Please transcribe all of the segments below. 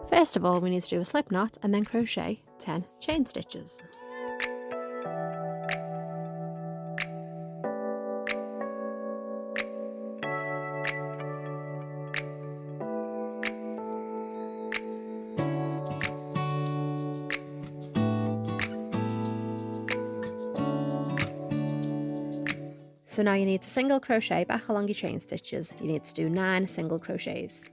First of all, we need to do a slip knot and then crochet 10 chain stitches. So now you need to single crochet back along your chain stitches. You need to do 9 single crochets.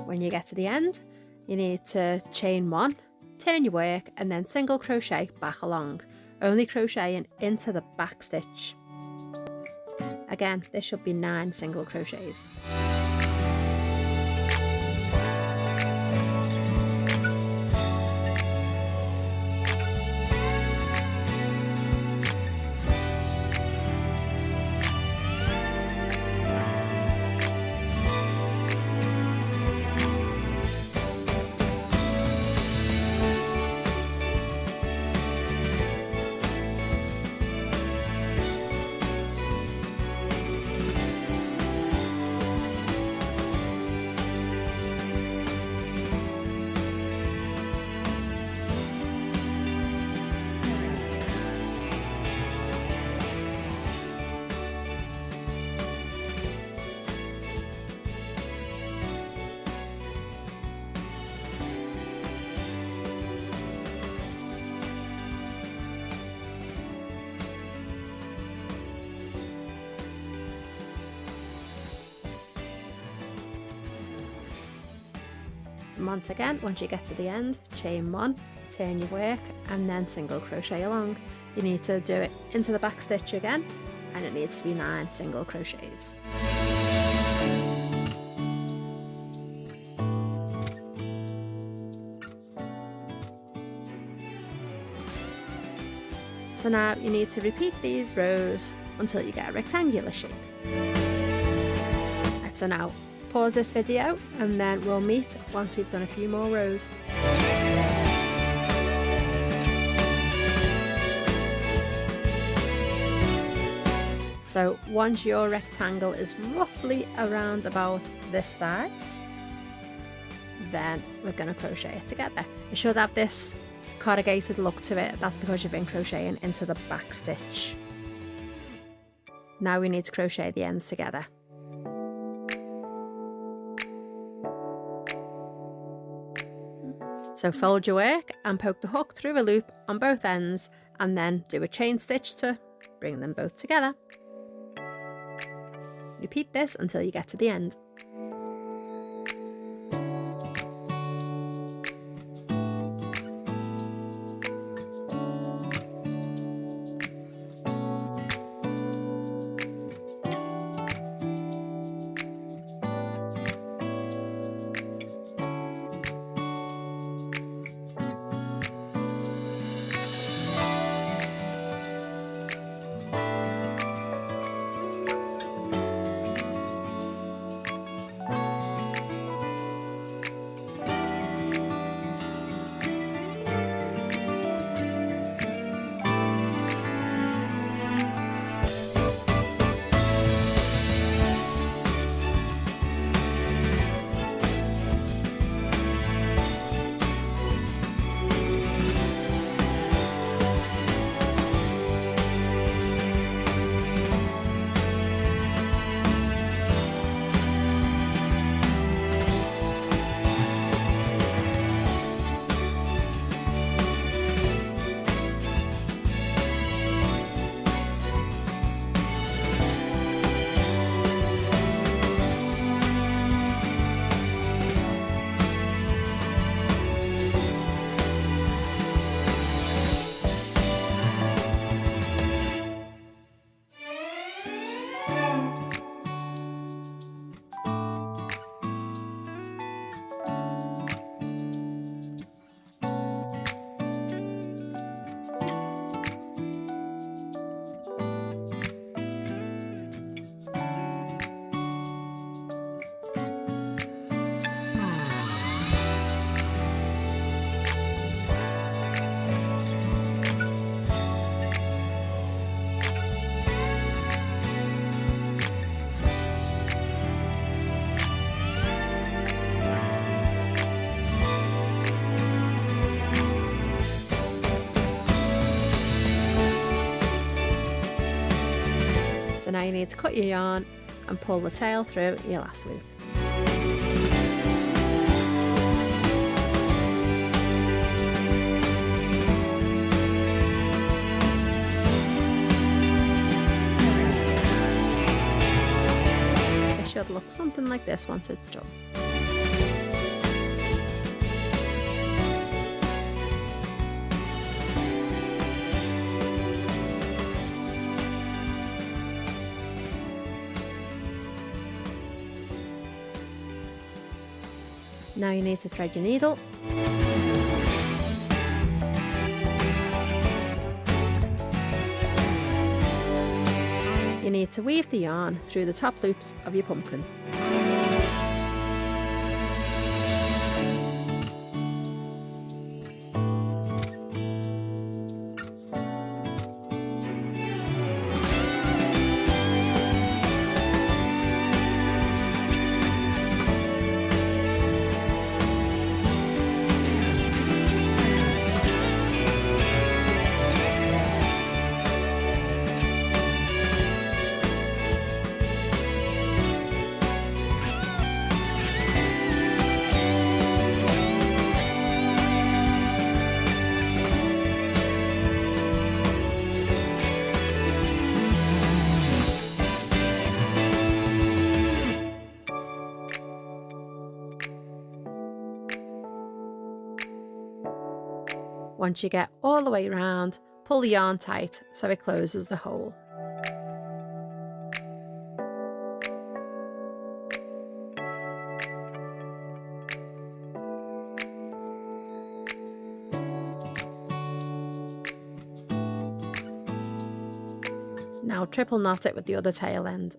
When you get to the end, you need to chain 1, turn your work and then single crochet back along, only crocheting into the back stitch. Again, there should be 9 single crochets. And once again, once you get to the end, chain 1, turn your work and then single crochet along. You need to do it into the back stitch again, and it needs to be 9 single crochets. So now you need to repeat these rows until you get a rectangular shape. Right, so now pause this video and then we'll meet once we've done a few more rows. So once your rectangle is roughly around about this size, then we're going to crochet it together. It should have this corrugated look to it. That's because you've been crocheting into the back stitch. Now we need to crochet the ends together. So fold your work and poke the hook through a loop on both ends and then do a chain stitch to bring them both together. Repeat this until you get to the end. now you need to cut your yarn and pull the tail through your last loop. It should look something like this once it's done. Now you need to thread your needle. You need to weave the yarn through the top loops of your pumpkin. Once you get all the way around, pull the yarn tight so it closes the hole. Now triple knot it with the other tail end.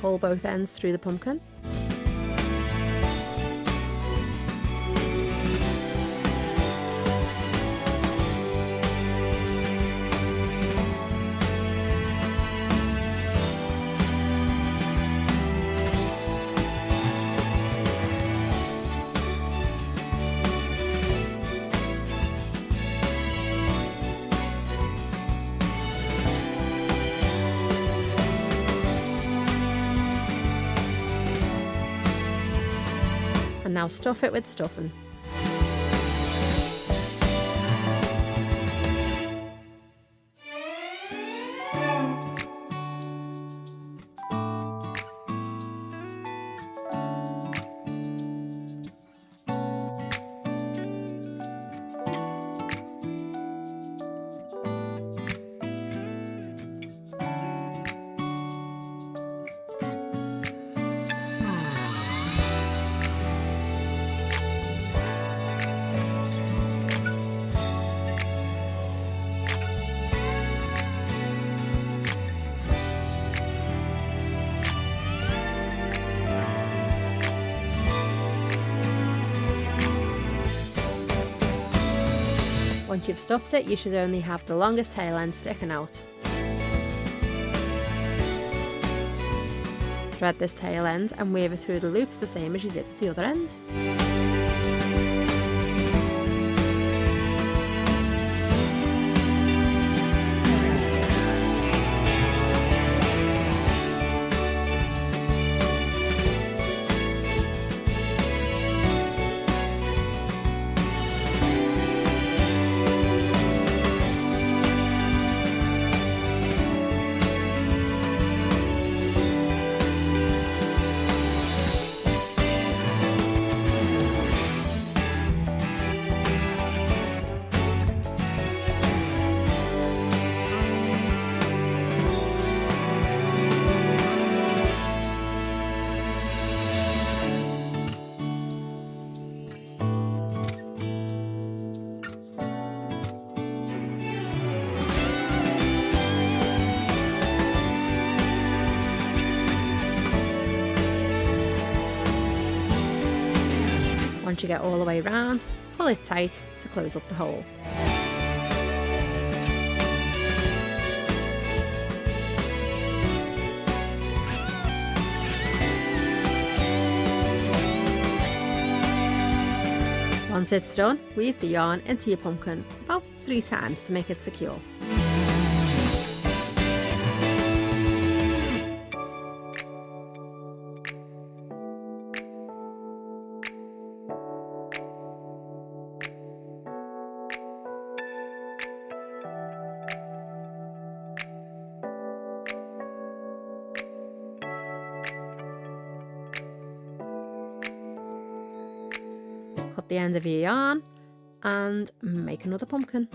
Pull both ends through the pumpkin. And now stuff it with stuffing. Once you've stuffed it, you should only have the longest tail end sticking out. Thread this tail end and weave it through the loops the same as you did with the other end. Once you get all the way around, pull it tight to close up the hole. Once it's done, weave the yarn into your pumpkin about 3 times to make it secure. Cut the end of your yarn and make another pumpkin.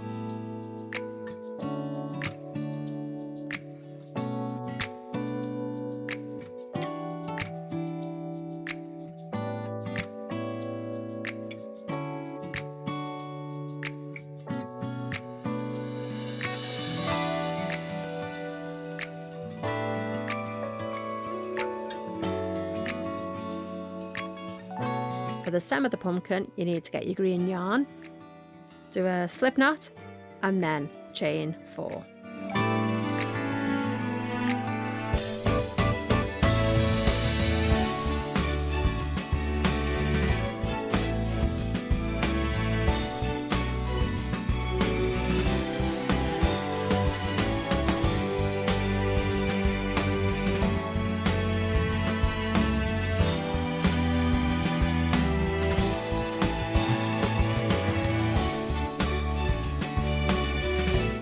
For the stem of the pumpkin, you need to get your green yarn, do a slip knot, and then chain 4.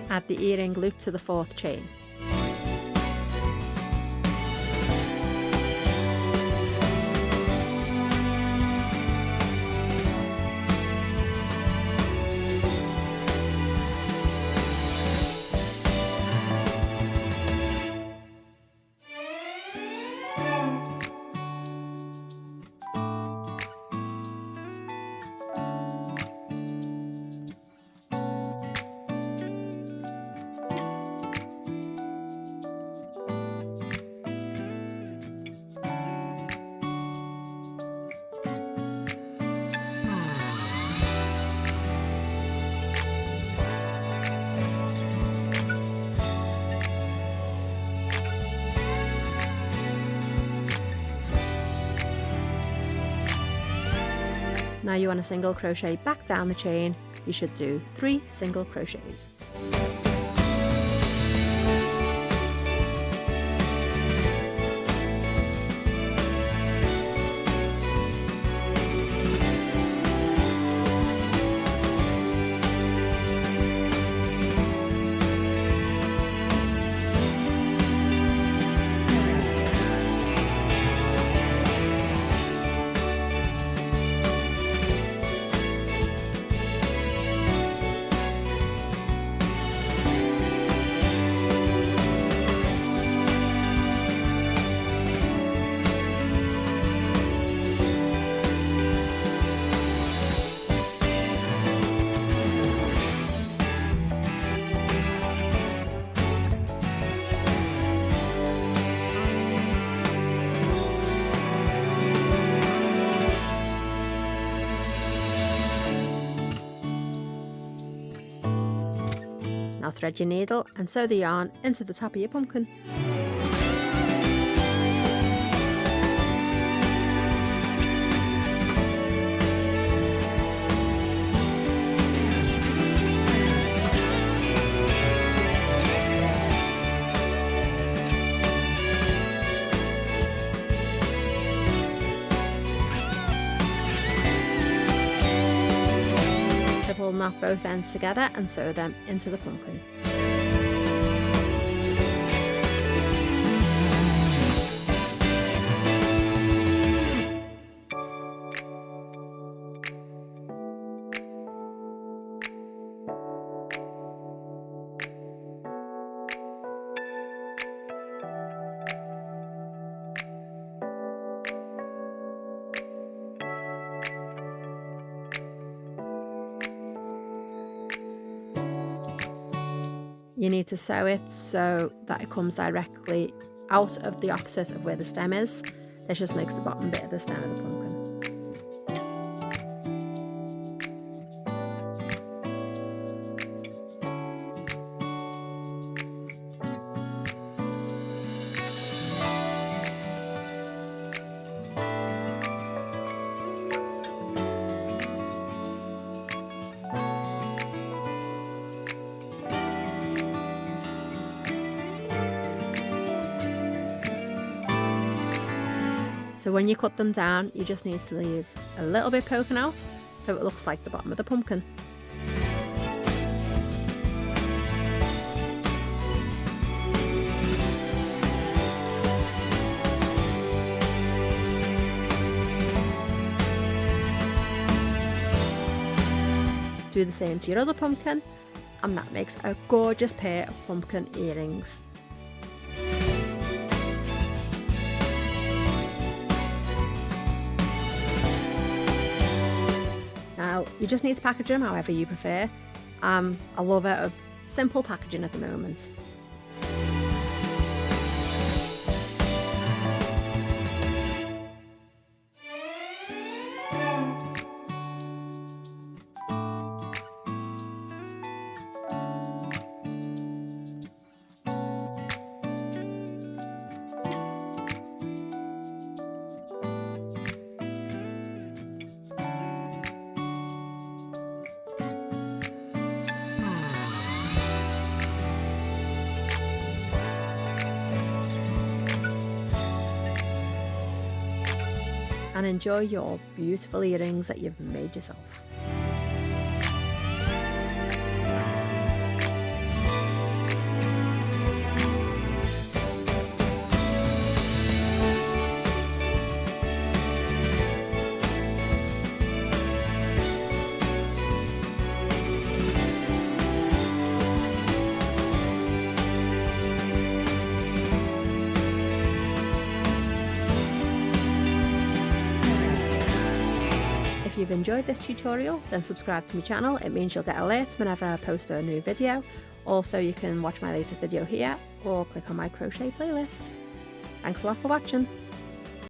Add the earring loop to the 4th chain. Now you want to single crochet back down the chain. You should do 3 single crochets. Now thread your needle and sew the yarn into the top of your pumpkin. Knot both ends together and sew them into the pumpkin. You need to sew it so that it comes directly out of the opposite of where the stem is. This just makes the bottom bit of the stem of the pumpkin. So when you cut them down, you just need to leave a little bit poking out so it looks like the bottom of the pumpkin. Do the same to your other pumpkin, and that makes a gorgeous pair of pumpkin earrings. Now, you just need to package them however you prefer. I'm a lover of simple packaging at the moment. And enjoy your beautiful earrings that you've made yourself. If you've enjoyed this tutorial, then subscribe to my channel. It means you'll get alerts whenever I post a new video. Also, you can watch my latest video here or click on my crochet playlist. Thanks a lot for watching.